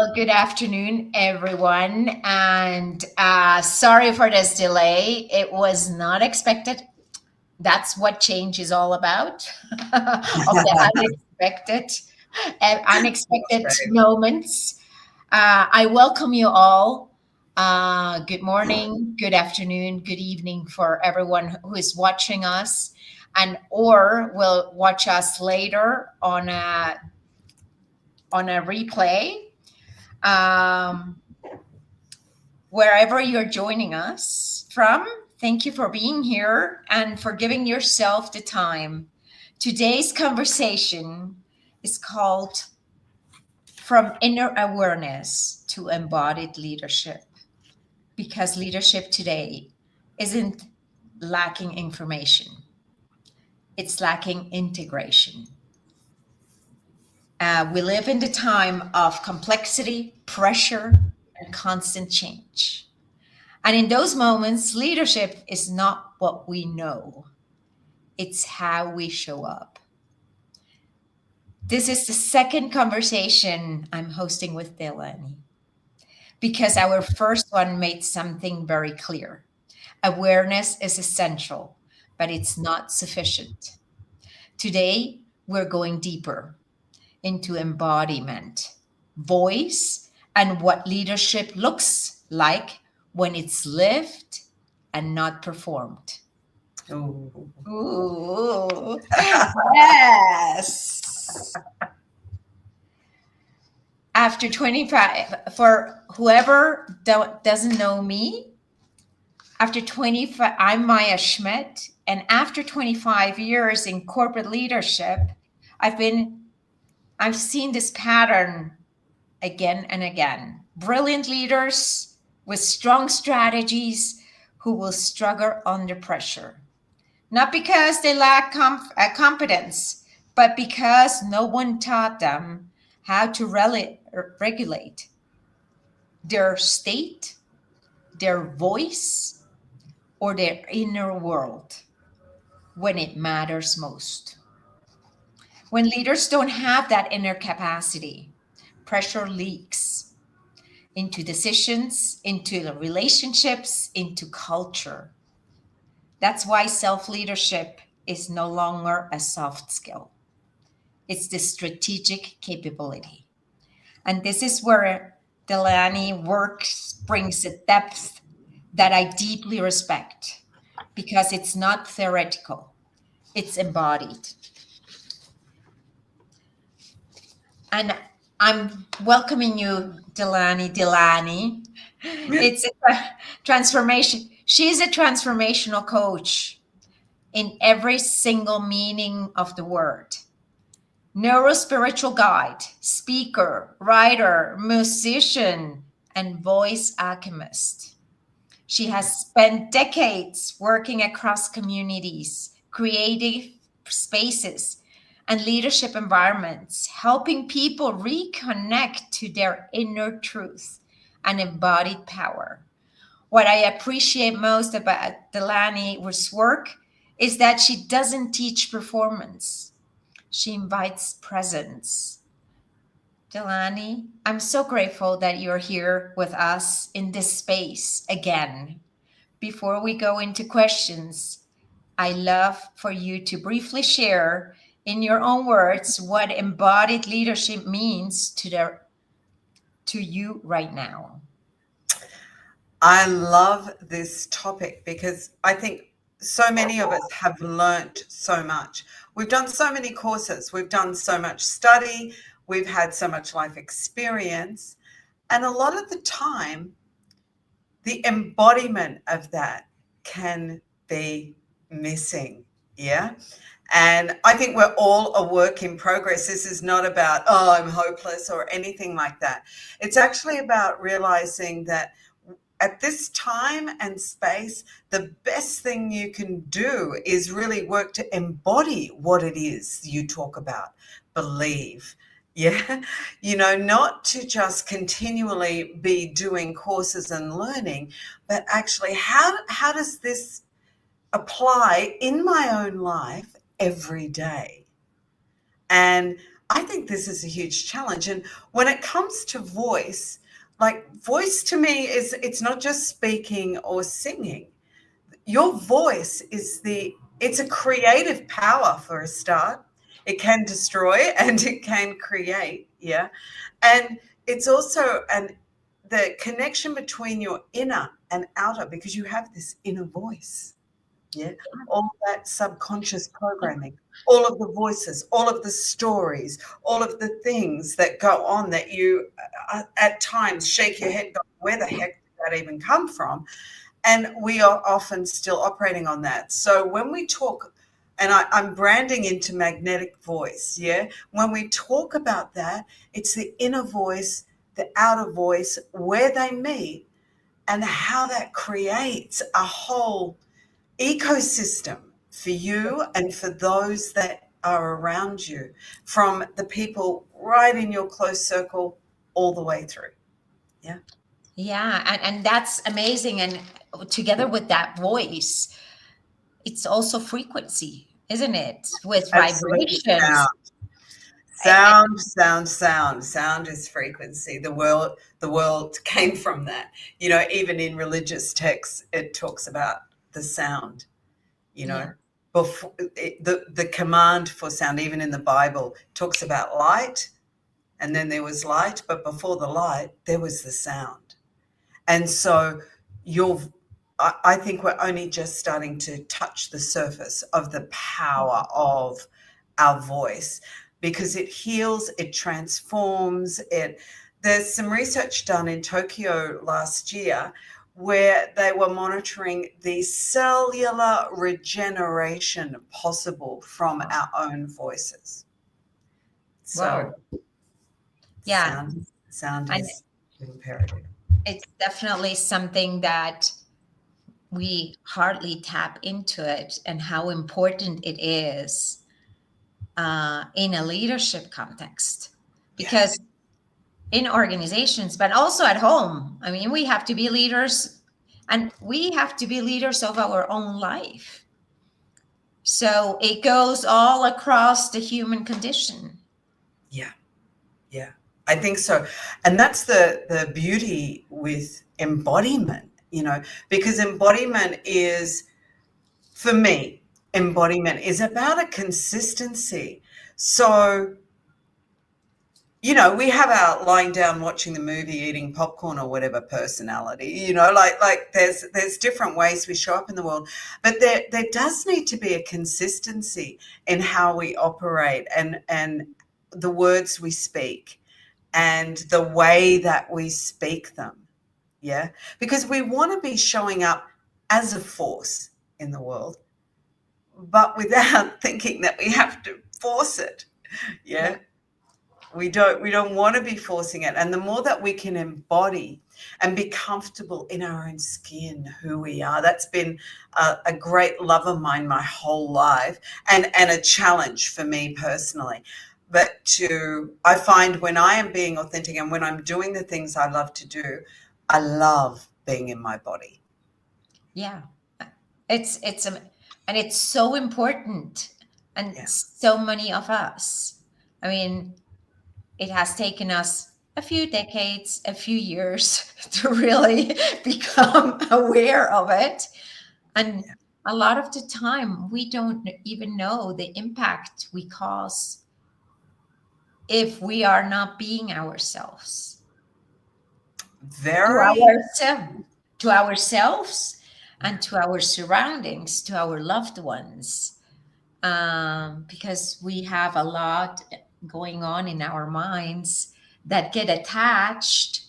Well, good afternoon, everyone. And sorry for this delay. It was not expected. That's what change is all about of the unexpected and unexpected moments. I welcome you all. Good morning, good afternoon, good evening for everyone who is watching us and or will watch us later on a replay. Um, Wherever you're joining us from, thank you for being here and for giving yourself the time. Today's conversation is called From Inner Awareness to Embodied Leadership, because leadership today isn't lacking information, it's lacking integration. We live in the time of complexity, pressure, and constant change. And in those moments, leadership is not what we know, it's how we show up. This is the second conversation I'm hosting with Delany, because our first one made something very clear. Awareness is essential, but it's not sufficient. Today, we're going deeper into embodiment, voice, and what leadership looks like when it's lived and not performed. Ooh. Yes. After 25, for whoever doesn't know me, after 25, I'm Maya Schmidt, and after 25 years in corporate leadership, I've seen this pattern again and again. Brilliant leaders with strong strategies who will struggle under pressure. Not because they lack competence, but because no one taught them how to regulate their state, their voice, or their inner world when it matters most. When leaders don't have that inner capacity, pressure leaks into decisions, into the relationships, into culture. That's why self-leadership is no longer a soft skill. It's the strategic capability. And this is where Delany works brings a depth that I deeply respect, because it's not theoretical, it's embodied. And I'm welcoming you, Delany. It's a transformation. She's a transformational coach in every single meaning of the word. Neurospiritual guide, speaker, writer, musician, and voice alchemist. She has spent decades working across communities, creative spaces, and leadership environments, helping people reconnect to their inner truth and embodied power. What I appreciate most about Delany's work is that she doesn't teach performance. She invites presence. Delany, I'm so grateful that you're here with us in this space again. Before we go into questions, I love for you to briefly share in your own words what embodied leadership means to you right now. I love this topic because I think so many of us have learnt so much. We've done so many courses, we've done so much study, we've had so much life experience, and a lot of the time, the embodiment of that can be missing. Yeah. And I think we're all a work in progress. This is not about, oh, I'm hopeless or anything like that. It's actually about realizing that at this time and space, the best thing you can do is really work to embody what it is you talk about, believe. Yeah, not to just continually be doing courses and learning, but actually how does this apply in my own life every day? And I think this is a huge challenge. And when it comes to voice, like voice to me is, it's not just speaking or singing. Your voice is it's a creative power for a start. It can destroy and it can create. Yeah. And it's also the connection between your inner and outer, because you have this inner voice. Yeah. All that subconscious programming, all of the voices, all of the stories, all of the things that go on that you at times shake your head, going, where the heck did that even come from? And we are often still operating on that. So when we talk, and I'm branding into magnetic voice, yeah? When we talk about that, it's the inner voice, the outer voice, where they meet, and how that creates a whole ecosystem for you and for those that are around you, from the people right in your close circle all the way through. Yeah. Yeah, and that's amazing. And together with that voice, it's also frequency, isn't it? With Absolutely. vibrations. Sound is frequency. The world came from that. Even in religious texts, it talks about the sound. Yeah. Before the command for sound, even in the Bible, talks about light, and then there was light, but before the light, there was the sound. And so I think we're only just starting to touch the surface of the power of our voice, because it heals, it transforms it. There's some research done in Tokyo last year where they were monitoring the cellular regeneration possible from our own voices. Wow. So Yeah. sound And is imperative. it's definitely something that we hardly tap into it, and how important it is in a leadership context. Because in organizations, but also at home, I mean, we have to be leaders, and we have to be leaders of our own life. So it goes all across the human condition. Yeah. Yeah, I think so. And that's the beauty with embodiment, because embodiment is, for me, embodiment is about a consistency. So, we have our lying down watching the movie, eating popcorn or whatever personality, like there's different ways we show up in the world, but there does need to be a consistency in how we operate, and the words we speak and the way that we speak them. Yeah. Because we want to be showing up as a force in the world, but without thinking that we have to force it. Yeah. We don't want to be forcing it. And the more that we can embody and be comfortable in our own skin, who we are, that's been a great love of mine my whole life, and a challenge for me personally. But I find when I am being authentic and when I'm doing the things I love to do, I love being in my body. Yeah. And it's so important. And Yeah. so many of us, I mean, it has taken us a few decades, a few years to really become aware of it. And a lot of the time, we don't even know the impact we cause if we are not being ourselves. To Very. ourselves, to ourselves, and to our surroundings, to our loved ones, because we have a lot going on in our minds that get attached,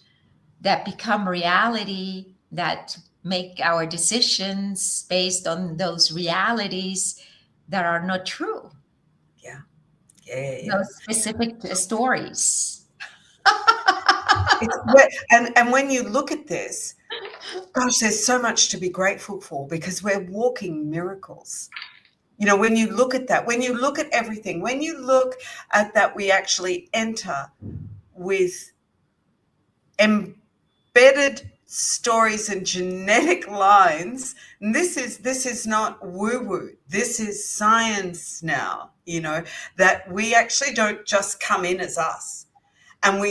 that become reality, that make our decisions based on those realities that are not true. Yeah. Yeah. Those specific stories. And when you look at this, gosh, there's so much to be grateful for, because we're walking miracles. When you look at that, when you look at everything, when you look at that, we actually enter with embedded stories and genetic lines. And this is not woo-woo. This is science now, that we actually don't just come in as us. And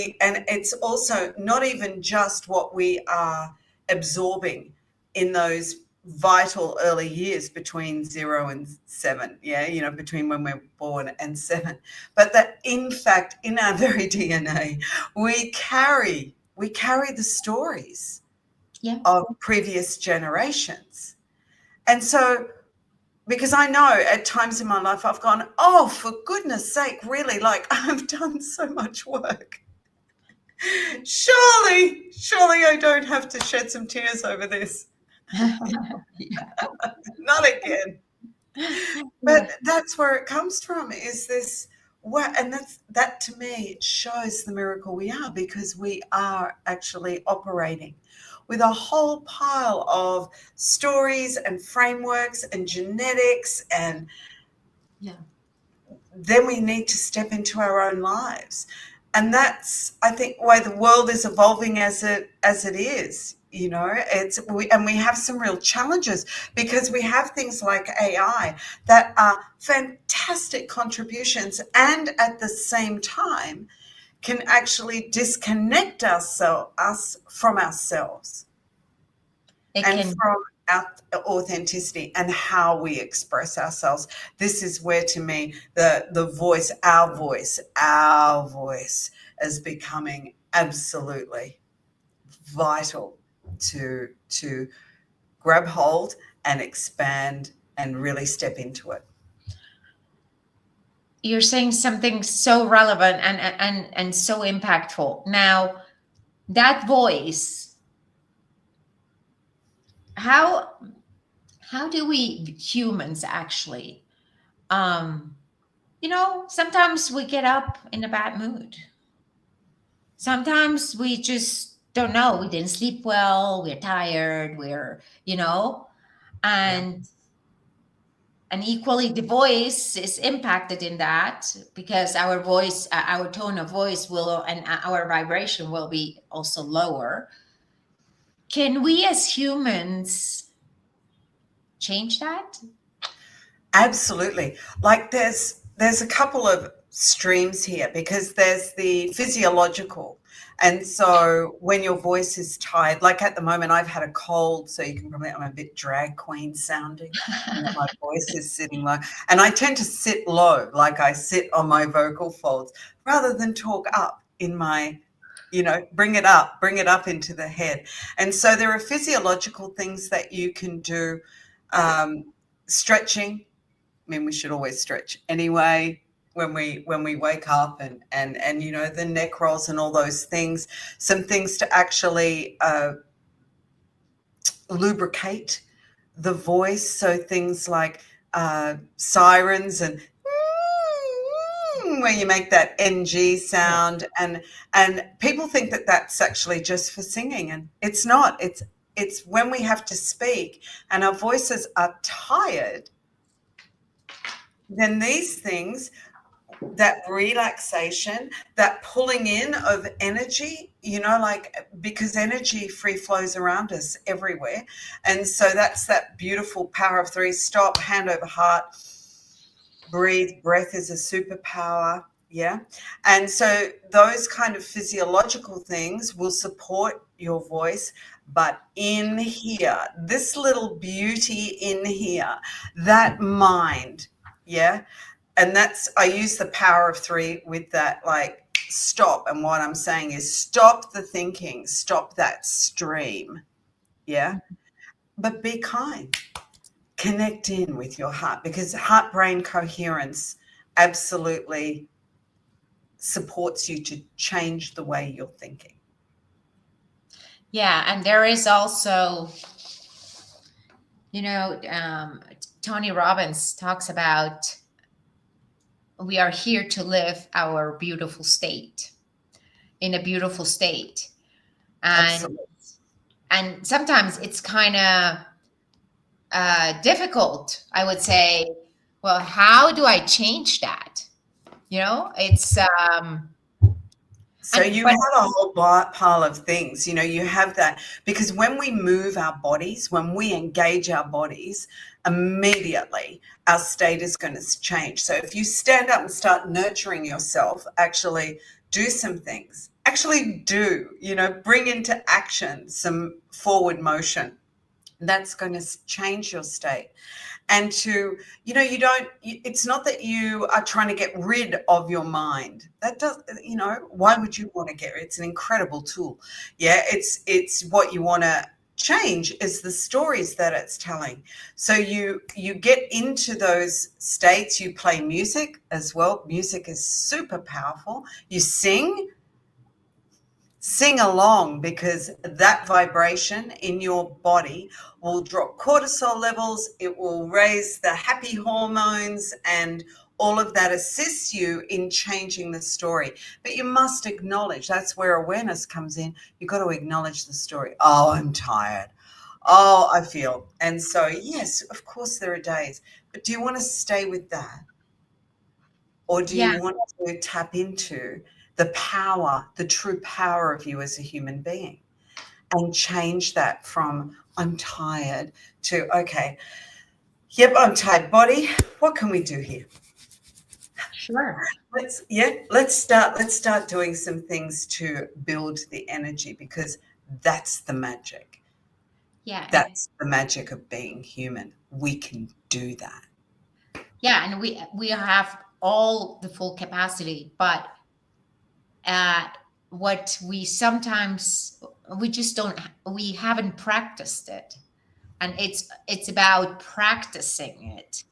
it's also not even just what we are absorbing in those vital early years between 0 and 7, between when we're born and 7, but that in fact in our very DNA we carry the stories of previous generations. And so, because I know at times in my life I've gone, oh, for goodness sake, really, like, I've done so much work. Surely I don't have to shed some tears over this. Not again. But that's where it comes from, is this, and that to me shows the miracle we are, because we are actually operating with a whole pile of stories and frameworks and genetics, and then we need to step into our own lives. And that's, I think, why the world is evolving as it is. And we have some real challenges, because we have things like AI that are fantastic contributions, and at the same time can actually disconnect us from ourselves and from our authenticity and how we express ourselves. This is where, to me, the voice, our voice is becoming absolutely vital to grab hold and expand and really step into it. You're saying something so relevant and so impactful. Now, that voice, how do we humans actually, sometimes we get up in a bad mood. Sometimes we just don't know. We didn't sleep well. We're tired. And equally the voice is impacted in that, because our voice, our tone of voice and our vibration will be also lower. Can we as humans change that? Absolutely. Like there's a couple of streams here, because there's the physiological. And so when your voice is tired, like at the moment I've had a cold, so you can probably, I'm a bit drag queen sounding. My voice is sitting low. And I tend to sit low, like I sit on my vocal folds, rather than talk up in my, bring it up into the head. And so there are physiological things that you can do. Stretching. I mean, we should always stretch anyway when we wake up, and the neck rolls and all those things. Some things to actually lubricate the voice. So things like sirens and where you make that NG sound, and people think that that's actually just for singing, and it's not. It's when we have to speak and our voices are tired, then these things, that relaxation, that pulling in of energy, because energy free flows around us everywhere. And so that's that beautiful power of 3. Stop, hand over heart, breathe. Breath is a superpower. Yeah. And so those kind of physiological things will support your voice. But in here, this little beauty in here, that mind, yeah. And I use the power of 3 with that, like, stop. And what I'm saying is stop the thinking, stop that stream. Yeah. But be kind. Connect in with your heart, because heart-brain coherence absolutely supports you to change the way you're thinking. Yeah. And there is also, Tony Robbins talks about, we are here to live our beautiful state, in a beautiful state. And sometimes it's kind of difficult, I would say. Well, how do I change that? It's So you have a whole pile of things, you have that, because when we move our bodies, when we engage our bodies, immediately our state is going to change. So if you stand up and start nurturing yourself, actually do some things, bring into action some forward motion, that's going to change your state. And it's not that you are trying to get rid of your mind. That does, why would you want to get rid? It's an incredible tool. Yeah, it's what you want to change is the stories that it's telling. So you get into those states. You play music as well. Music is super powerful. You sing along, because that vibration in your body will drop cortisol levels. It will raise the happy hormones, and all of that assists you in changing the story. But you must acknowledge, that's where awareness comes in. You've got to acknowledge the story. Oh, I'm tired. Oh, I feel. And so, yes, of course there are days, but do you want to stay with that? Or do you want to tap into the power, the true power of you as a human being, and change that from I'm tired to, okay, yep, I'm tired. Body, what can we do here? Sure. Let's start doing some things to build the energy, because that's the magic. Yeah. That's the magic of being human. We can do that. Yeah, and we have all the full capacity, but what we sometimes we haven't practiced it, and it's about practicing it.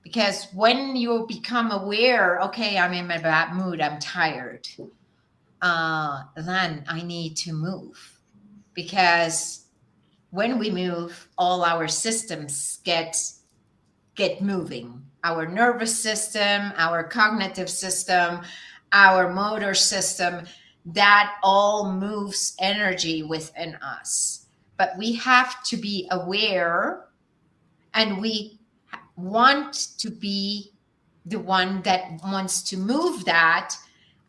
Because when you become aware, okay, I'm in my bad mood, I'm tired, then I need to move. Because when we move, all our systems get moving. Our nervous system, our cognitive system, our motor system, that all moves energy within us. But we have to be aware, and we want to be the one that wants to move that,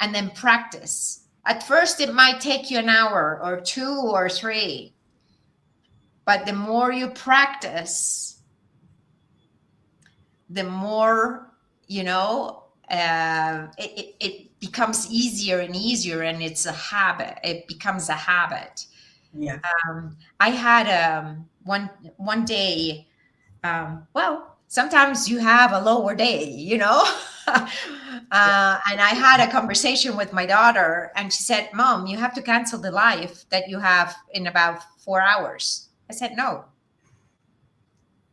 and then practice. At first, it might take you an hour or 2 or 3, but the more you practice, the more, it becomes easier and easier, and it's a habit. It becomes a habit. Yeah. I had one day, well, sometimes you have a lower day, and I had a conversation with my daughter, and she said, Mom, you have to cancel the live that you have in about 4 hours. I said, no,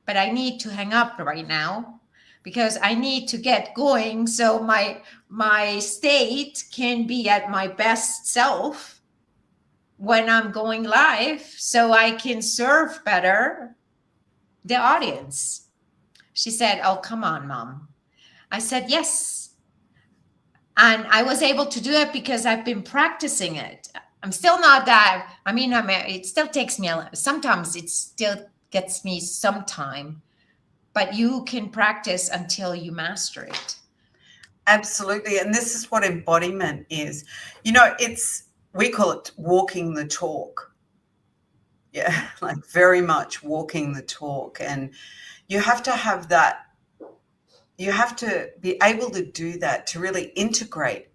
but I need to hang up right now, because I need to get going, so my state can be at my best self when I'm going live, so I can serve better the audience. She said, oh, come on, Mom. I said, yes. And I was able to do it because I've been practicing it. I'm still not that, it still takes me, sometimes it still gets me some time, but you can practice until you master it. Absolutely. And this is what embodiment is. We call it walking the talk. Yeah, like very much walking the talk. And you have to have that. You have to be able to do that to really integrate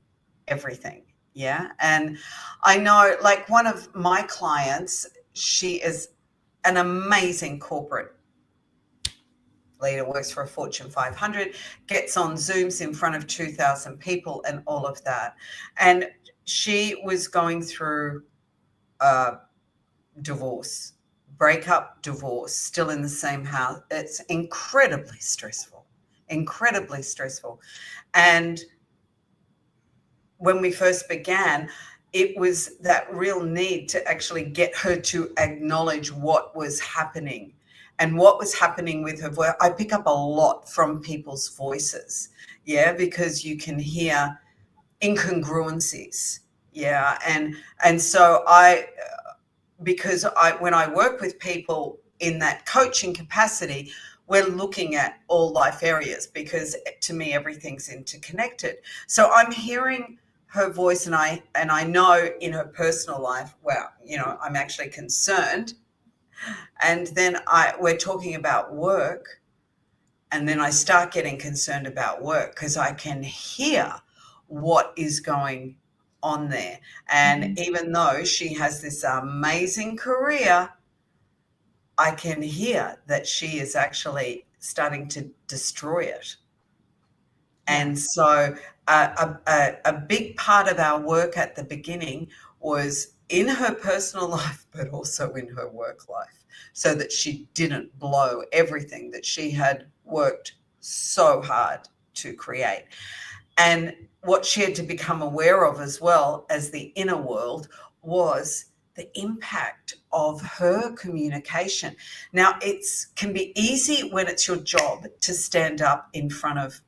everything. Yeah. And I know, like, one of my clients, she is an amazing corporate leader, works for a Fortune 500, gets on Zooms in front of 2,000 people and all of that. And she was going through divorce, breakup, divorce, still in the same house. It's incredibly stressful. And when we first began, it was that real need to actually get her to acknowledge what was happening. And what was happening with her voice, I pick up a lot from people's voices, because you can hear incongruencies, and so when I work with people in that coaching capacity, we're looking at all life areas, because to me everything's interconnected. So I'm hearing her voice, and I know in her personal life, well, I'm actually concerned. And then we're talking about work, and then I start getting concerned about work because I can hear what is going on there. And even though she has this amazing career, I can hear that she is actually starting to destroy it. And so a big part of our work at the beginning was in her personal life, but also in her work life, so that she didn't blow everything that she had worked so hard to create. And what she had to become aware of as well as the inner world was the impact of her communication. Now, it can be easy when it's your job to stand up in front of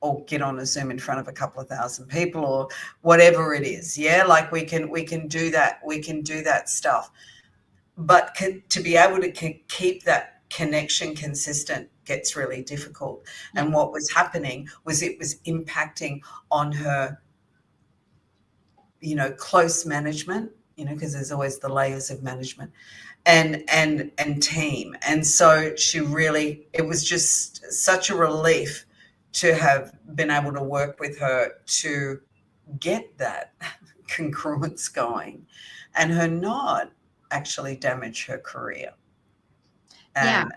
or get on a Zoom in front of a couple of thousand people or whatever it is. Yeah, like we can do that. We can do that stuff. But to be able to keep that connection consistent gets really difficult. And what was happening was it was impacting on her, close management, because there's always the layers of management and team. And so it was just such a relief to have been able to work with her to get that congruence going and her not actually damage her career. And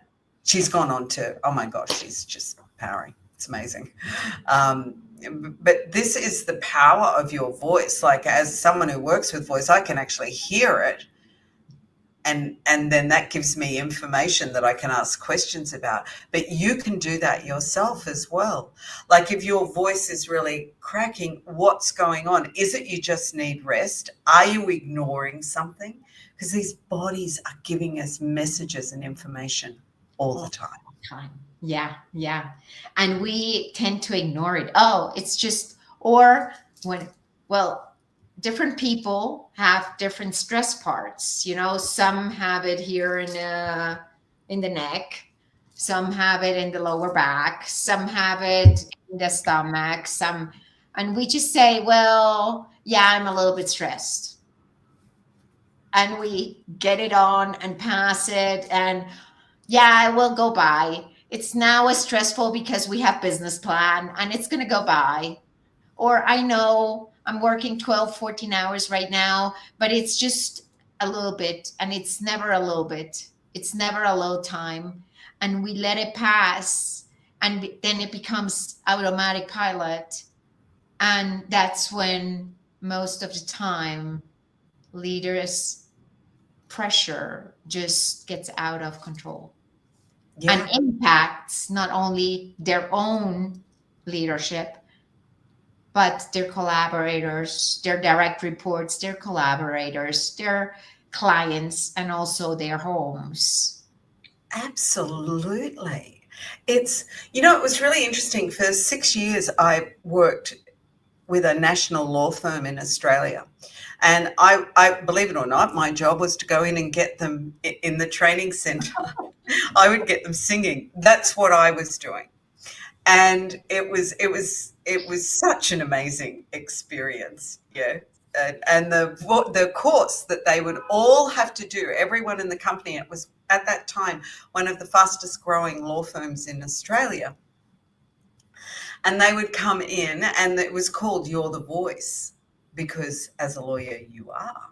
she's gone on to, oh my gosh, she's just powering. It's amazing. But this is the power of your voice. Like, as someone who works with voice, I can actually hear it. And then that gives me information that I can ask questions about. But you can do that yourself as well. Like, if your voice is really cracking, what's going on? Is it you just need rest? Are you ignoring something? Because these bodies are giving us messages and information all the time. Yeah. And we tend to ignore it. Oh, it's just, or when, well, different people have different stress parts. Some have it here in the neck, some have it in the lower back, some have it in the stomach, and we just say, well, yeah, I'm a little bit stressed. And we get it on and pass it, and yeah, it will go by. It's now as stressful because we have business plan and it's going to go by. Or I know I'm working 12, 14 hours right now, but it's just a little bit, and it's never a little bit. It's never a low time. And we let it pass, and then it becomes automatic pilot. And that's when most of the time leaders' pressure just gets out of control and impacts not only their own leadership, but their collaborators, their direct reports, their collaborators, their clients, and also their homes. Absolutely. It was really interesting. For 6 years, I worked with a national law firm in Australia. And I believe it or not, my job was to go in and get them in the training centre. I would get them singing. That's what I was doing. And it was such an amazing experience. Yeah. And the course that they would all have to do, everyone in the company, it was at that time one of the fastest growing law firms in Australia. And they would come in, and it was called You're the Voice, because as a lawyer, you are.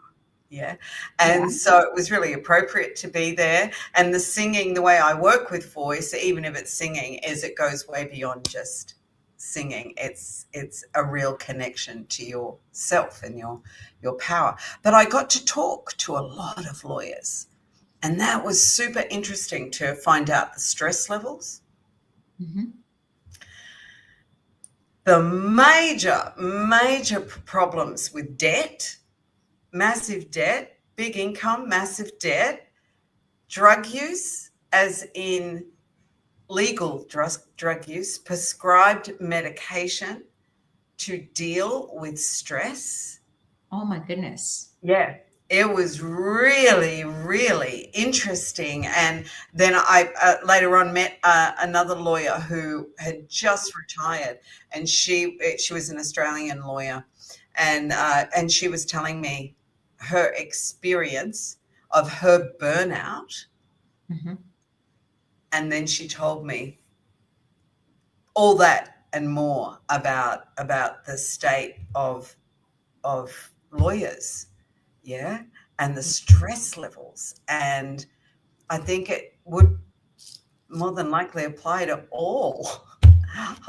Yeah. And so it was really appropriate to be there. And the singing, the way I work with voice, even if it's singing, is it goes way beyond just singing. It's a real connection to yourself and your power. But I got to talk to a lot of lawyers, and that was super interesting to find out the stress levels. Mm-hmm. The major problems with debt, massive debt, big income, massive debt, drug use, as in legal drug use, prescribed medication to deal with stress. Oh my goodness. Yeah. It was really, really interesting. And then I later on met another lawyer who had just retired, and she was an Australian lawyer, and she was telling me her experience of her burnout, Mhm. and then she told me all that and more about the state of lawyers, yeah, and the stress levels. And I think it would more than likely apply to all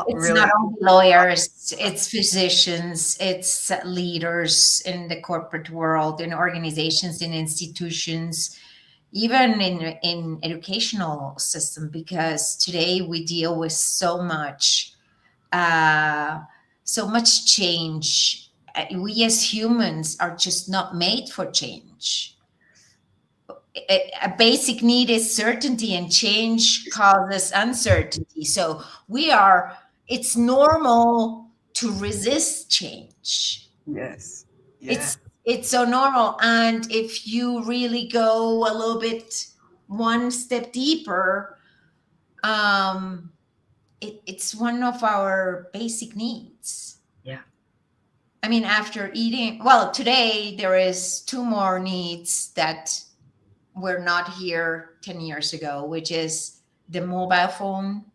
It's not really. only lawyers, it's physicians, it's leaders in the corporate world, in organizations, in institutions, even in educational system, because today we deal with uh, so much change. We as humans are just not made for change. A basic need is certainty, and change causes uncertainty. So we are, it's normal to resist change. Yes. Yeah. It's so normal. And if you really go a little bit one step deeper, um, it's one of our basic needs. Yeah. I mean, after eating, well, today there is two more needs that were not here 10 years ago, which is the mobile phone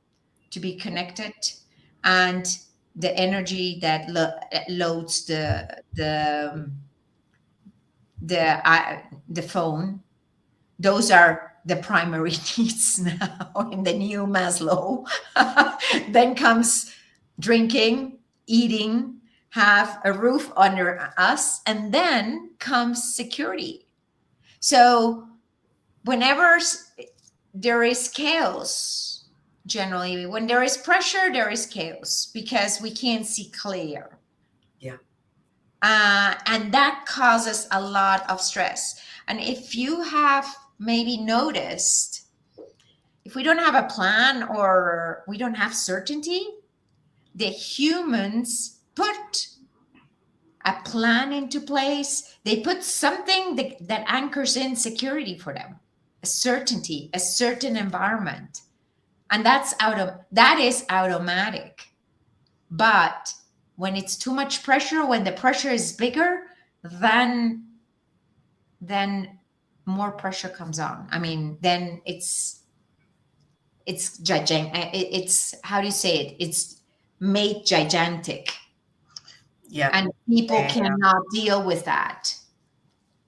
to be connected, and the energy that loads the phone. Those are the primary needs now in the new Maslow. Then comes drinking, eating, have a roof under us, and then comes security. So whenever there is chaos, generally, when there is pressure, there is chaos because we can't see clear. Yeah. And that causes a lot of stress. And if you have maybe noticed, if we don't have a plan or we don't have certainty, the humans put a plan into place. They put something that anchors in security for them, a certainty, a certain environment. And that is automatic. But when it's too much pressure, when the pressure is bigger, then then more pressure comes on. I mean, then it's judging. It's, how do you say it? It's made gigantic, Yeah. and people Yeah. cannot deal with that.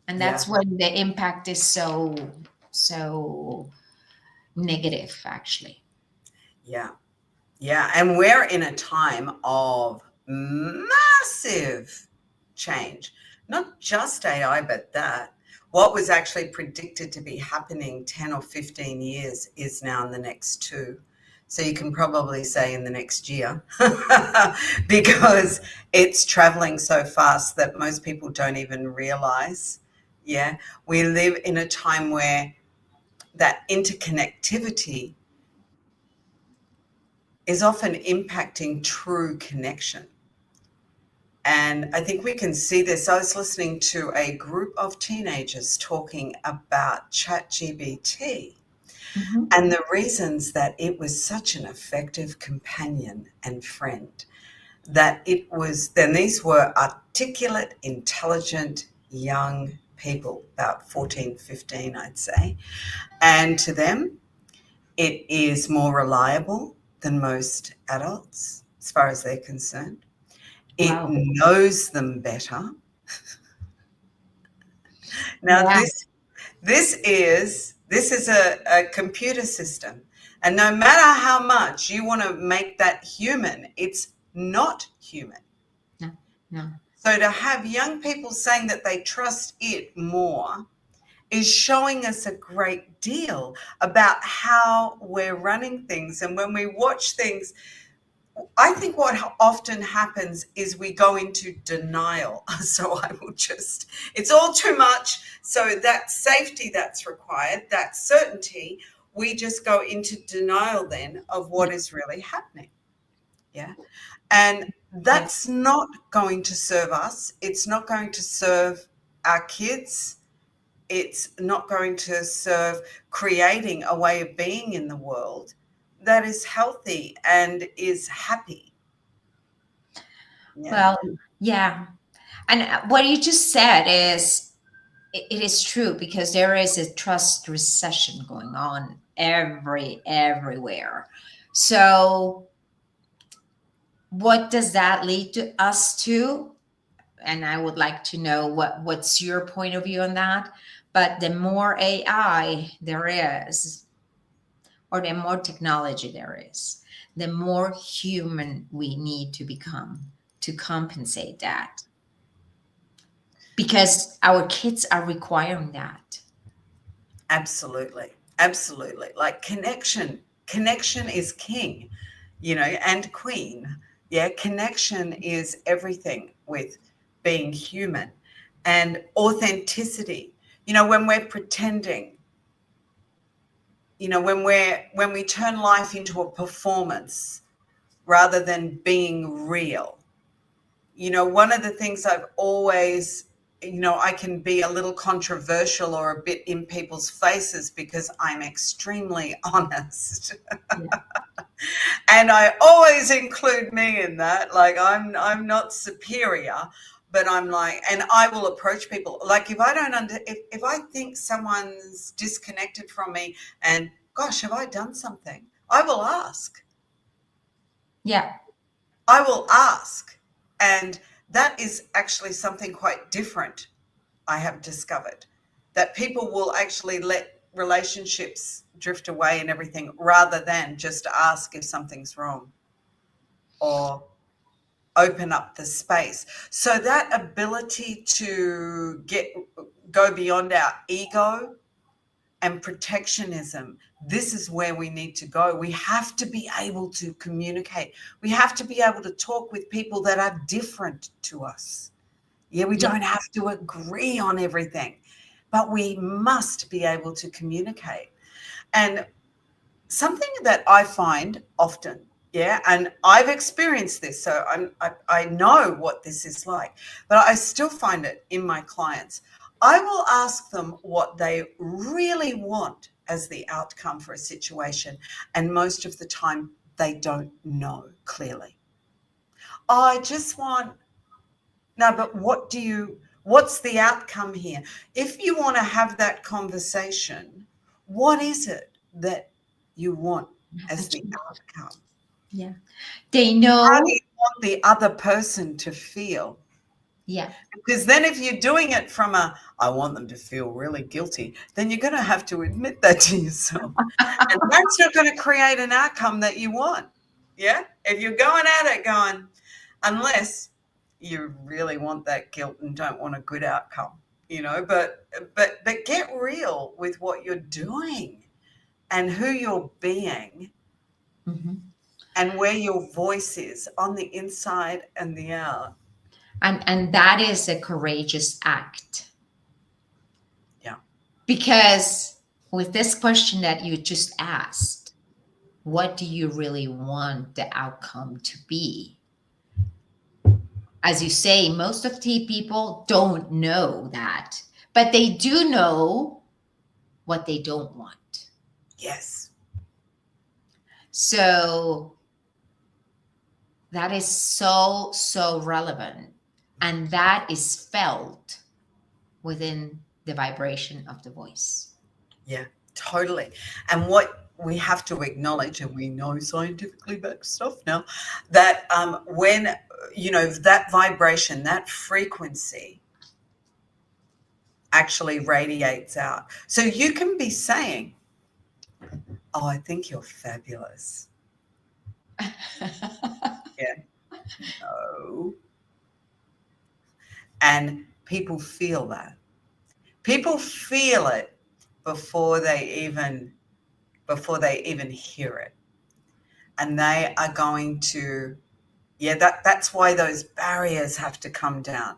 And Yeah. that's when the impact is so negative, actually. Yeah. Yeah. And we're in a time of massive change, not just AI, but that. What was actually predicted to be happening 10 or 15 years is now in the next two. So you can probably say in the next year, because it's traveling so fast that most people don't even realize. Yeah. We live in a time where that interconnectivity is often impacting true connection. And I think we can see this. I was listening to a group of teenagers talking about ChatGPT Mhm. and the reasons that it was such an effective companion and friend. That it was, then these were articulate, intelligent young people, about 14, 15, I'd say. And to them, it is more reliable than most adults as far as they're concerned. It Wow. knows them better. Now, Yeah. this is a computer system, and no matter how much you want to make that human, it's not human. No, no. So to have young people saying that they trust it more is showing us a great deal about how we're running things. And when we watch things, I think what often happens is we go into denial. So I will just, it's all too much. So that safety that's required, that certainty, we just go into denial then of Yeah. what is really happening. Yeah. And Yeah. that's not going to serve us. It's not going to serve our kids. it's not going to serve creating a way of being in the world that is healthy and is happy. Yeah. Well, yeah. And what you just said is, it is true, because there is a trust recession going on everywhere. So what does that lead to us to? And I would like to know what's your point of view on that. But the more AI there is, or the more technology there is, the more human we need to become to compensate that, because our kids are requiring that. Absolutely. Absolutely. Like connection is king, and queen. Yeah. Connection is everything with being human, and authenticity. When we're pretending, when we turn life into a performance rather than being real. One of the things I've always, I can be a little controversial or a bit in people's faces because I'm extremely honest. Yeah. And I always include me in that. Like I'm not superior, but I'm like, and I will approach people. Like if I don't if I think someone's disconnected from me and gosh, have I done something? I will ask. Yeah. I will ask. And that is actually something quite different, I have discovered, that people will actually let relationships drift away and everything rather than just ask if something's wrong or open up the space. So that ability to go beyond our ego and protectionism, this is where we need to go. We have to be able to communicate. We have to be able to talk with people that are different to us. Yeah, we Yeah. don't have to agree on everything, but we must be able to communicate. And something that I find often, yeah, and I've experienced this, so I know what this is like, but I still find it in my clients. I will ask them what they really want as the outcome for a situation, and most of the time they don't know clearly. I just want, no, but what's the outcome here? If you want to have that conversation, what is it that you want as the outcome? Yeah. They How do know. you want the other person to feel? Yeah. Because then if you're doing it from I want them to feel really guilty, then you're going to have to admit that to yourself. And that's not going to create an outcome that you want. Yeah? If you're going at it going, unless you really want that guilt and don't want a good outcome, but get real with what you're doing and who you're being Mhm. and where your voice is on the inside and the out. And that is a courageous act, Yeah. because with this question that you just asked, what do you really want the outcome to be? As you say, most of the people don't know that, but they do know what they don't want. Yes. So that is so relevant. And that is felt within the vibration of the voice. Yeah, totally. And what we have to acknowledge, and we know scientifically backed stuff now, that when, that vibration, that frequency actually radiates out. So you can be saying, oh, I think you're fabulous. Yeah. No. And people feel that. People feel it before they even hear it. And they are going to, yeah, that's why those barriers have to come down.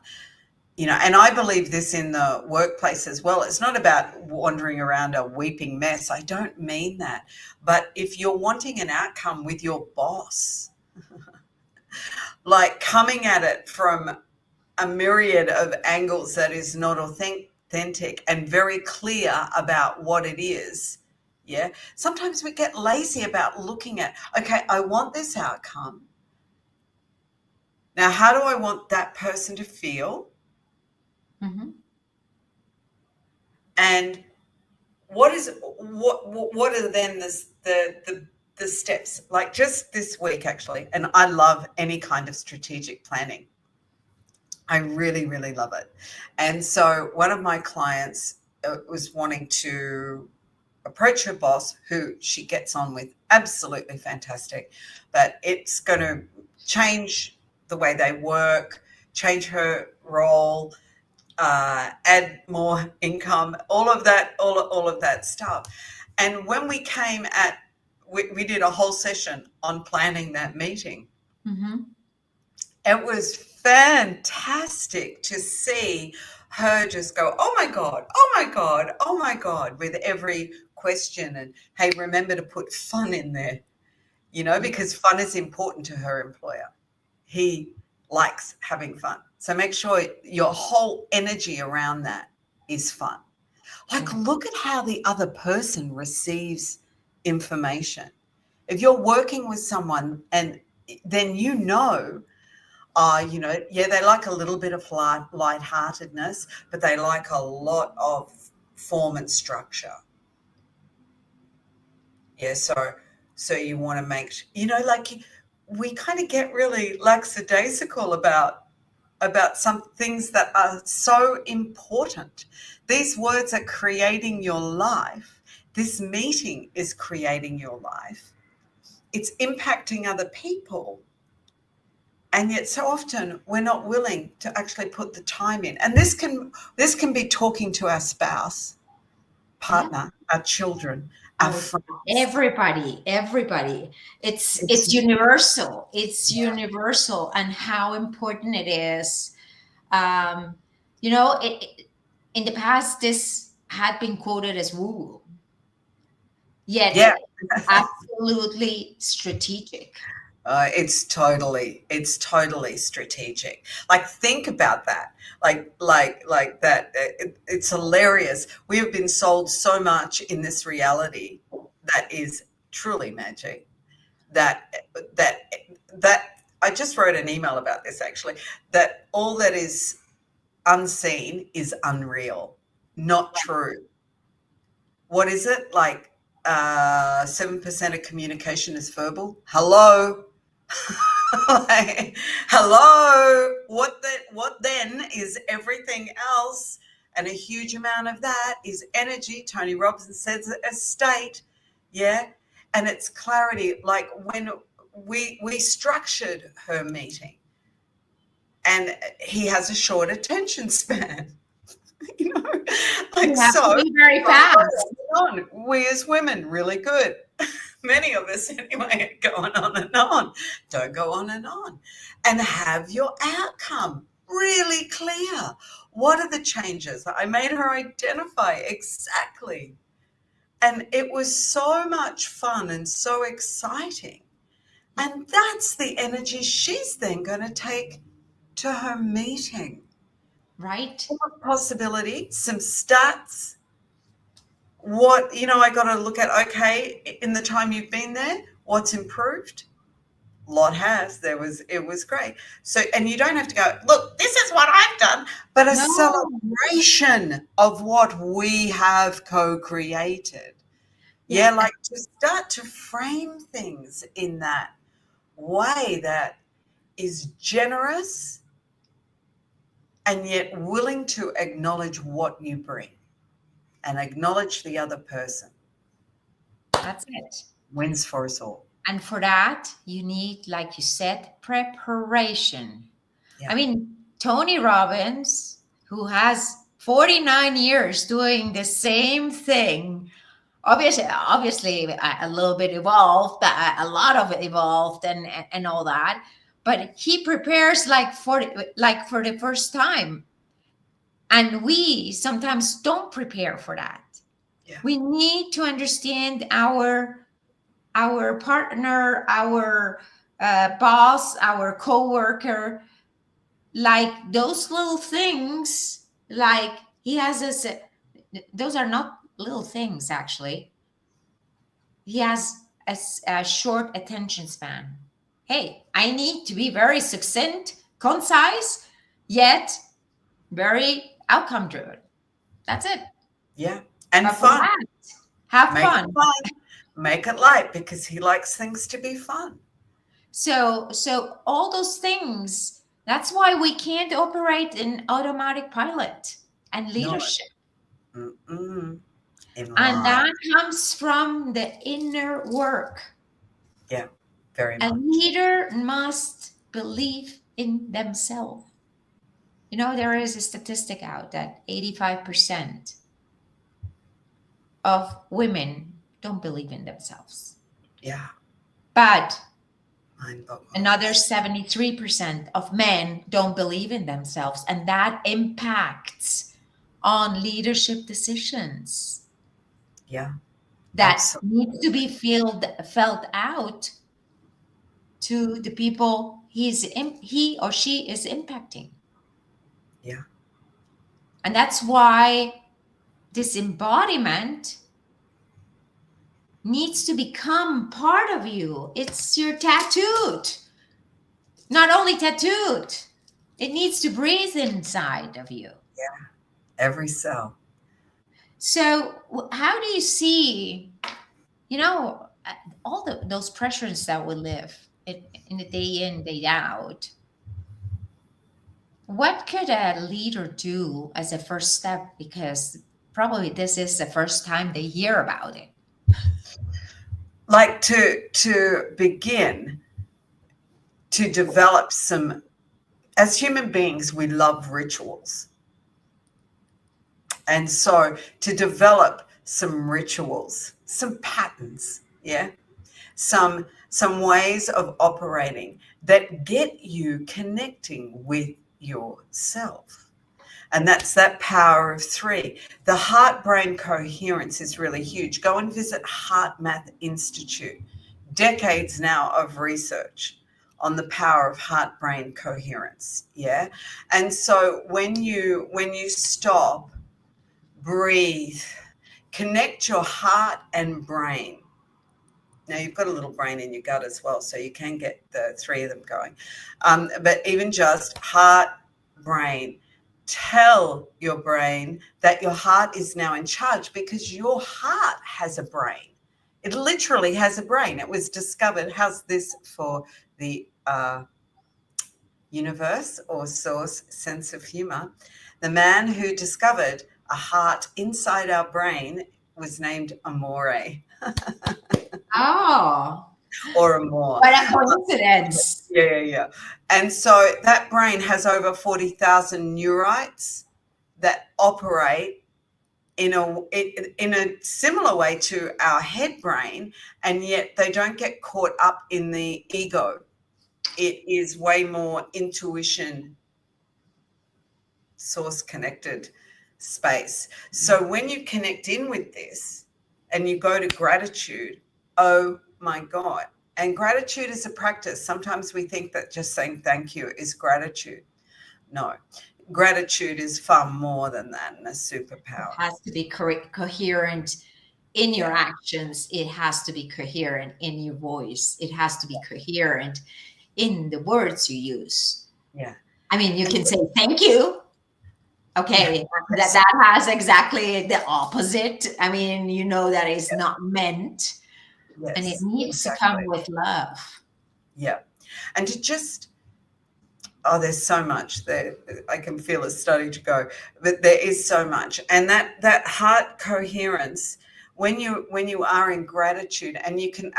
And I believe this in the workplace as well. It's not about wandering around a weeping mess. I don't mean that. But if you're wanting an outcome with your boss, like coming at it from a myriad of angles that is not authentic, authentic and very clear about what it is, yeah, sometimes we get lazy about looking at, okay, I want this outcome. Now, how do I want that person to feel? Mm-hmm. And what are then the steps? Like just this week, actually, and I love any kind of strategic planning. I really, really love it. And so one of my clients was wanting to approach her boss, who she gets on with absolutely fantastic, but it's going to change the way they work, change her role, add more income, all of that stuff. And when we came at, we did a whole session on planning that meeting. Mm-hmm. It was fantastic to see her just go, oh my God, oh my God, oh my God, with every question. And hey, remember to put fun in there, because fun is important to her employer. He likes having fun. So make sure your whole energy around that is fun. Like, look at how the other person receives information. If you're working with someone and then yeah, they like a little bit of lightheartedness, but they like a lot of form and structure. Yeah, so you want to make, like we kind of get really lackadaisical about some things that are so important. These words are creating your life. This meeting is creating your life. It's impacting other people. And yet so often we're not willing to actually put the time in. And this can be talking to our spouse, partner, our children, our friends. Everybody. It's universal. It's universal, and how important it is. In the past, this had been quoted as woo, yet Yeah. absolutely strategic. It's totally strategic. Like, think about that. Like that. It's hilarious. We have been sold so much in this reality that is truly magic. That I just wrote an email about this, actually. That all that is unseen is unreal, not true. What is it like? 7% of communication is verbal. Hello. Like, hello, what then is everything else? And a huge amount of that is energy. Tony Robbins says a state. Yeah. And it's clarity. Like, when we structured her meeting, and he has a short attention span. Like, You have to so be very fast. we as women, really good. Many of us anyway, going on and on. Don't go on and on. And have your outcome really clear. What are the changes? I made her identify exactly. And it was so much fun and so exciting. And that's the energy she's then going to take to her meeting. Right. Possibility, some stats. I got to look at, okay, in the time you've been there, what's improved? A lot has. It was great. So, and you don't have to go, look, this is what I've done, but a celebration of what we have co-created. Yeah, like to start to frame things in that way that is generous and yet willing to acknowledge what you bring and acknowledge the other person. That's it. Wins for us all. And for that, you need, like you said, preparation. Yeah. I mean, Tony Robbins, who has 49 years doing the same thing, obviously a little bit evolved, a lot of it evolved and all that, but he prepares like for the first time. And we sometimes don't prepare for that. Yeah. We need to understand our partner, our boss, our coworker, like those little things, like He has this, those are not little things, actually. He has a short attention span. Hey, I need to be very succinct, concise, yet very outcome driven. That's it. Yeah. And But for fun. that, have Make it fun. fun. Make it light because he likes things to be fun. So all those things, that's why we can't operate in automatic pilot and No. leadership. Mm-mm. In And line. that comes from the inner work. Yeah. Very A much. leader must believe in themselves. You know, there is a statistic out that 85% of women don't believe in themselves. Yeah. But Mind-boggling. another 73% of men don't believe in themselves. And that impacts on leadership decisions Yeah. that Absolutely. needs to be felt out to the people he or she is impacting. Yeah. And that's why this embodiment needs to become part of you. It's your tattooed. Not only tattooed, it needs to breathe inside of you. Yeah. Every cell. So, how do you see, you know, all those pressures that we live in the day in, day out? What could a leader do as a first step? Because probably this is the first time they hear about it. Like to begin to develop some, as human beings, we love rituals. And so to develop some rituals, some patterns, yeah, some ways of operating that get you connecting with yourself. And that's that power of three. The heart-brain coherence is really huge. Go and visit Heart Math Institute. Decades now of research on the power of heart-brain coherence. Yeah. And so when you stop, breathe, connect your heart and brain. Now you've got a little brain in your gut as well, so you can get the three of them going. But even just heart, brain, tell your brain that your heart is now in charge because your heart has a brain. It literally has a brain. It was discovered. How's this for the universe or source sense of humor? The man who discovered a heart inside our brain was named Amore. Oh, Or more. what a coincidence. Yeah. And so that brain has over 40,000 neurites that operate in a similar way to our head brain, and yet they don't get caught up in the ego. It is way more intuition, source connected space. So when you connect in with this and you go to gratitude, oh my God. And gratitude is a practice. Sometimes we think that just saying thank you is gratitude. No, gratitude is far more than that and a It superpower. has to be coherent in your Yeah. actions. It has to be coherent in your voice. It has to be coherent in the words you use. Yeah. I mean, you And can say thank you. Okay, that has exactly the opposite. I mean, you know that is not meant, and it yes, needs to come exactly. with love. Yeah. And to just, oh, there's so much that I can feel it's starting to go, but there is so much. And that heart coherence, when you are in gratitude, and you can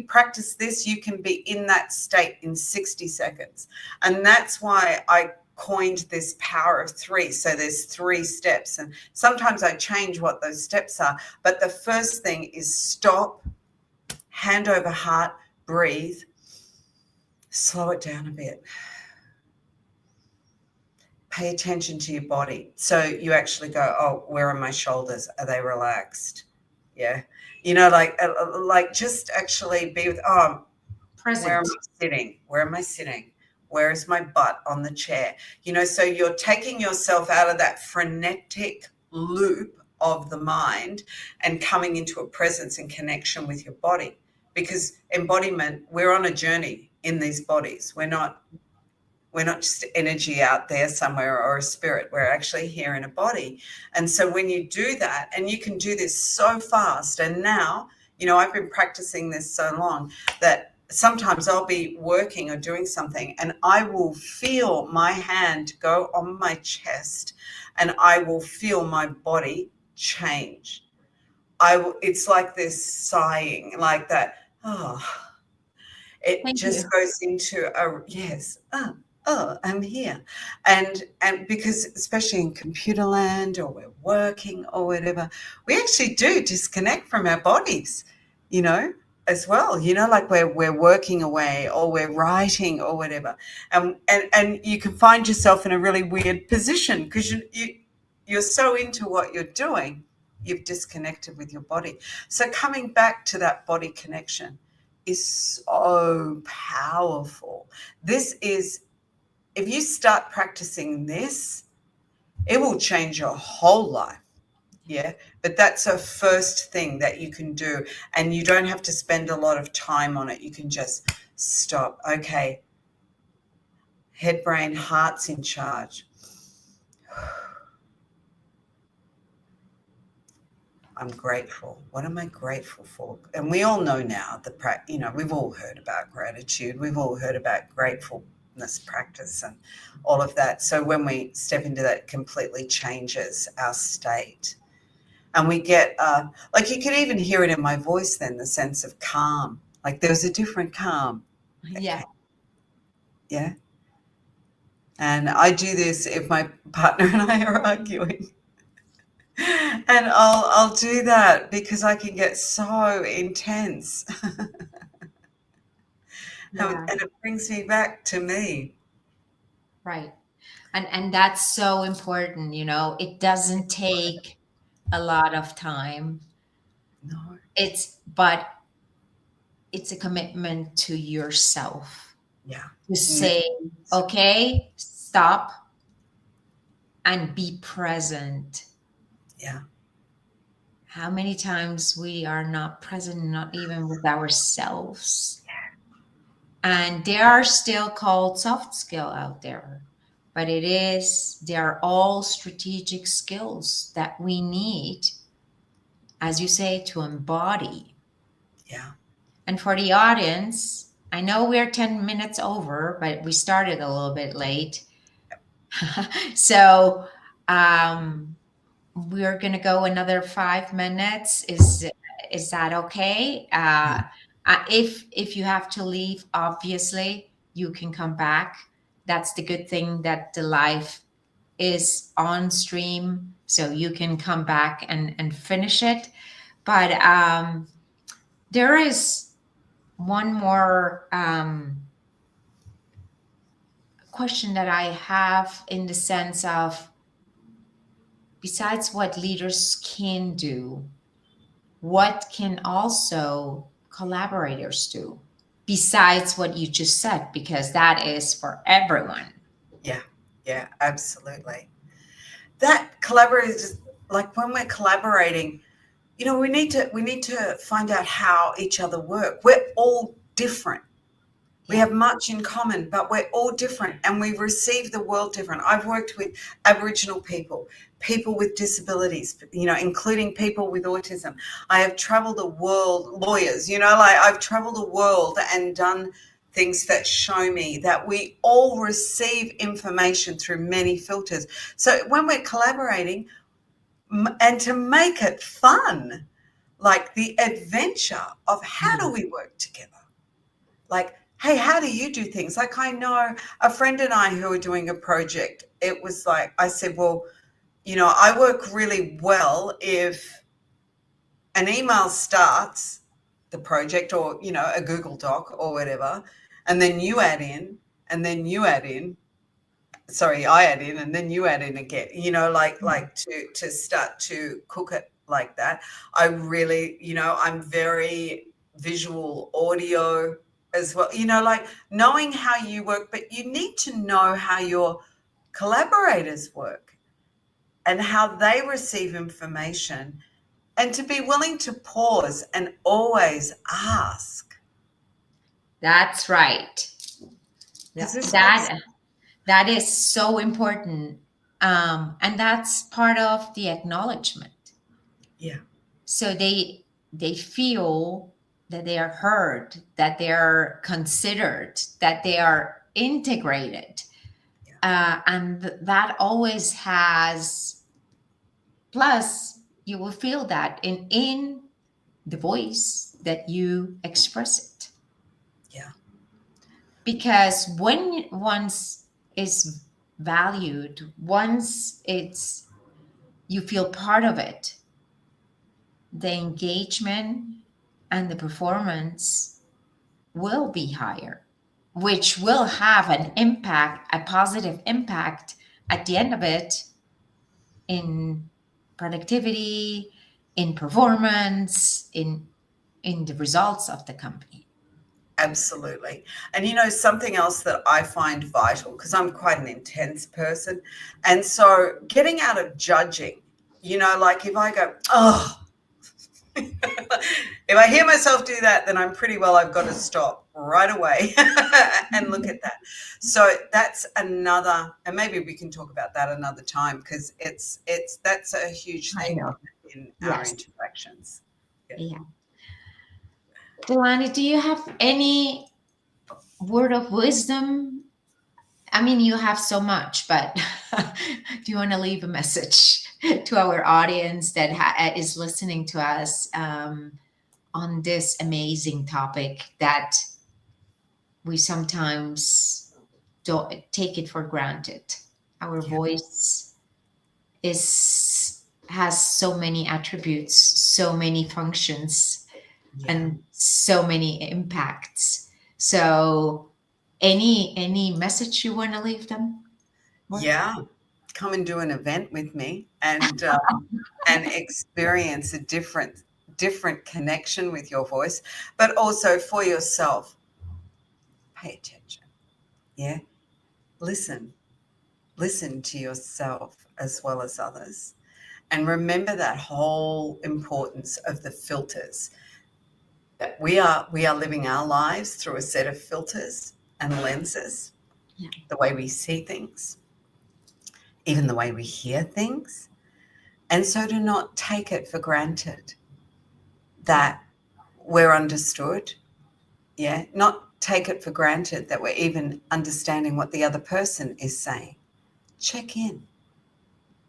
practice this, you can be in that state in 60 seconds. And that's why I coined this power of three. So there's 3 steps, and sometimes I change what those steps are. But the first thing is stop, hand over heart, breathe, slow it down a bit. Pay attention to your body. So you actually go, oh, where are my shoulders? Are they relaxed? Yeah. You know, like just actually be with, oh, where am Present. I sitting? Where am I sitting? Where is my butt on the chair? So you're taking yourself out of that frenetic loop of the mind and coming into a presence and connection with your body. Because embodiment, we're on a journey in these bodies. We're not just energy out there somewhere or a spirit. We're actually here in a body. And so when you do that, and you can do this so fast, and now, I've been practicing this so long that sometimes I'll be working or doing something and I will feel my hand go on my chest and I will feel my body change. It's like this sighing, like that. Oh, it Thank just you. goes into a yes. I'm here. And because especially in computer land or we're working or whatever, we actually do disconnect from our bodies, as well, like we're working away or we're writing or whatever. And you can find yourself in a really weird position because you're so into what you're doing, you've disconnected with your body. So coming back to that body connection is so powerful. If you start practicing this, it will change your whole life. Yeah. But that's a first thing that you can do. And you don't have to spend a lot of time on it. You can just stop. Okay. Head, brain, heart's in charge. I'm grateful. What am I grateful for? And we all know now we've all heard about gratitude. We've all heard about gratefulness practice and all of that. So when we step into that, it completely changes our state. And we get, like you could even hear it in my voice then, the sense of calm. Like there was a different calm. Yeah. Yeah. And I do this if my partner and I are arguing. And I'll do that because I can get so intense. Yeah. And it brings me back to me. Right. And that's so important, it doesn't take a lot of time. No. But it's a commitment to yourself Yeah. to say, okay, stop and be present. Yeah. How many times we are not present, not even with ourselves? And they are still called soft skill out there, but they are all strategic skills that we need, as you say, to embody. Yeah. And for the audience, I know we're 10 minutes over, but we started a little bit late. So we're going to go another 5 minutes. Is that okay? If you have to leave, obviously you can come back. That's the good thing, that the live is on stream, so you can come back and finish it. But there is one more question that I have, in the sense of, besides what leaders can do, what can also collaborators do besides what you just said? Because that is for everyone. Yeah. Yeah. Absolutely. That collaborators, like when we're collaborating, we need to find out how each other work. We're all different. We have much in common, but we're all different and we receive the world different. I've worked with Aboriginal people with disabilities, including people with autism. I have traveled the world, lawyers, I've traveled the world and done things that show me that we all receive information through many filters. So when we're collaborating, and to make it fun, like the adventure of how do we work together? Like, hey, how do you do things? Like, I know a friend and I who are doing a project. It was like, I said, well, I work really well if an email starts the project or, a Google Doc or whatever, and then you add in, and then you add in. Sorry, I add in, and then you add in again, like to start to cook it like that. I really, I'm very visual, audio, as well. Like knowing how you work, but you need to know how your collaborators work and how they receive information, and to be willing to pause and always ask. That's right. Does this make sense? That is so important. And that's part of the acknowledgement. Yeah. So they feel that they are heard, that they are considered, that they are integrated. And that always has, plus you will feel that in the voice that you express it. Yeah. Because when once is valued, once it's you feel part of it, the engagement and the performance will be higher, which will have an impact, a positive impact at the end of it, in productivity, in performance, in the results of the company. Absolutely. And something else that I find vital, because I'm quite an intense person, and so getting out of judging, like if I go, oh, if I hear myself do that, then I'm pretty well, I've got to stop right away and look at that. So that's another, and maybe we can talk about that another time, because that's a huge I thing know. in our Yes. interactions. Yeah. Delany, do you have any word of wisdom? I mean, you have so much, but do you want to leave a message to our audience that is listening to us on this amazing topic that we sometimes don't take it for granted? Our voice has so many attributes, so many functions, and so many impacts. So any message you want to leave them with? Yeah, come and do an event with me and experience a different connection with your voice, but also for yourself. Pay attention. Yeah, listen, listen to yourself as well as others, and remember that whole importance of the filters. That we are living our lives through a set of filters and lenses. Yeah. The way we see things, even the way we hear things. And so do not take it for granted that we're understood. Yeah. Not take it for granted that we're even understanding what the other person is saying. Check in.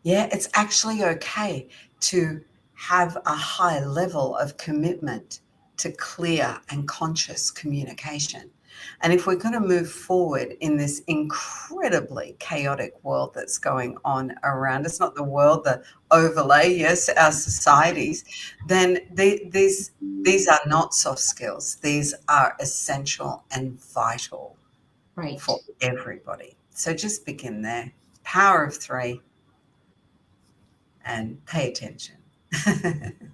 Yeah. It's actually okay to have a high level of commitment to clear and conscious communication. And if we're going to move forward in this incredibly chaotic world that's going on around us, not the world, the overlay, yes, our societies, then these are not soft skills. These are essential and vital Right. for everybody. So just begin there. Power of 3 and pay attention.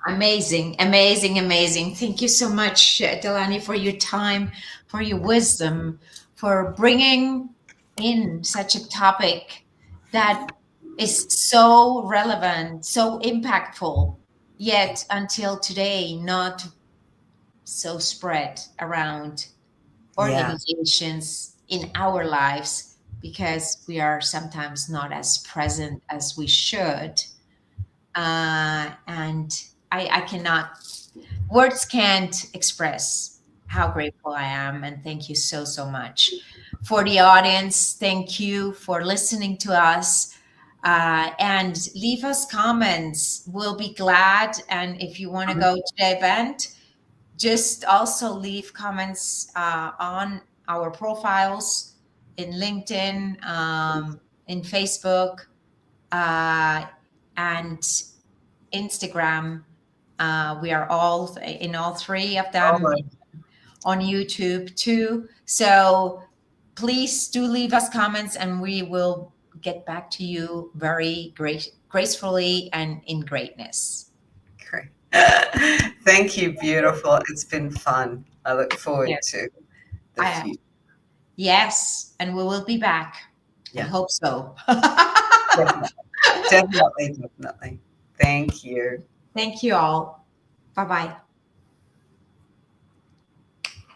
Amazing, amazing, amazing. Thank you so much, Delany, for your time, for your wisdom, for bringing in such a topic that is so relevant, so impactful, yet until today not so spread around Yeah. organizations in our lives, because we are sometimes not as present as we should. And I cannot, words can't express how grateful I am. And thank you so, so much. For the audience, thank you for listening to us. And leave us comments. We'll be glad. And if you want to go to the event, just also leave comments on our profiles in LinkedIn, in Facebook, and Instagram. We are all in all 3 of them, on YouTube too. So please do leave us comments, and we will get back to you very gracefully and in greatness. Great. Thank you. Beautiful. It's been fun. I look forward Yeah. to the I future. Yes, and we will be back. I Yeah. hope so. Definitely. Definitely. Thank you. Thank you all. Bye-bye.